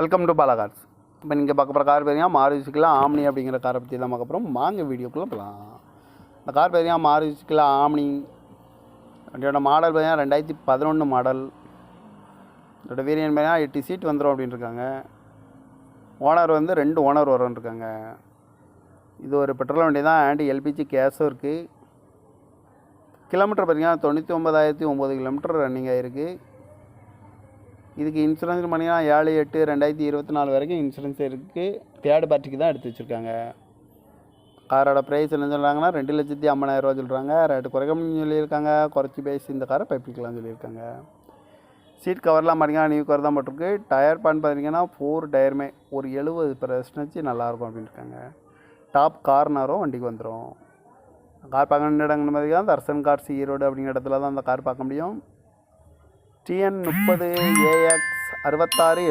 Welcome to Bala cars. இப்போ நீங்கள் பார்க்க போகிற கார் பார்த்தீங்கன்னா மாருதிக்குலாம் ஆம்னி அப்படிங்கிற காரை பற்றி தான் பார்க்க போகிறோம். வாங்க வீடியோக்குள்ளே போகலாம். இந்த கார் பார்த்தீங்கன்னா மாருதிக்குலாம் ஆம்னி வண்டியோட மாடல் பார்த்தீங்கன்னா 2011 மாடல். இதோட வேரியன்ட் பார்த்தீங்கன்னா 8 சீட் வந்துடும் அப்படின்னு இருக்காங்க. ஓனர் வந்து 2 ஓனர் வரும்னு இருக்காங்க. இது ஒரு பெட்ரோல் வண்டி தான். ஆண்டி எல்பிஜி கேஸும் இருக்குது. கிலோமீட்டர் பார்த்தீங்கன்னா 99,009 கிலோமீட்டர் ரன்னிங் ஆகிருக்கு. இதுக்கு இன்சூரன்ஸ் பண்ணிங்கன்னா 7/8/2024 வரைக்கும் இன்சூரன்ஸ் இருக்குது. தேர்ட் பார்ட்டிக்கு தான் எடுத்து வச்சுருக்காங்க. காரோட ப்ரைஸ் என்ன சொல்கிறாங்கன்னா 2,50,000 சொல்கிறாங்க. ரேட்டு குறைக்கணும்னு சொல்லியிருக்காங்க. குறைச்சி பேசி இந்த காரை பைப்பிக்கலாம்னு சொல்லியிருக்காங்க. சீட் கவர்லாம் பார்த்தீங்கன்னா நியூ கவர் தான் போட்டிருக்கு. டயர் பான் பார்த்தீங்கன்னா 4 டயருமே ஒரு 70% நல்லாயிருக்கும் அப்படின்னு இருக்காங்க. டாப் கார்னரும் வண்டிக்கு வந்துடும். கார் பார்க்க வேண்டிய இடங்கள்னு பார்த்தீங்கன்னா தர்சன் கார்ஸ் ஈரோடு அப்படிங்கிற இடத்துல தான் அந்த கார் பார்க்க முடியும். TN 30 AX 66 70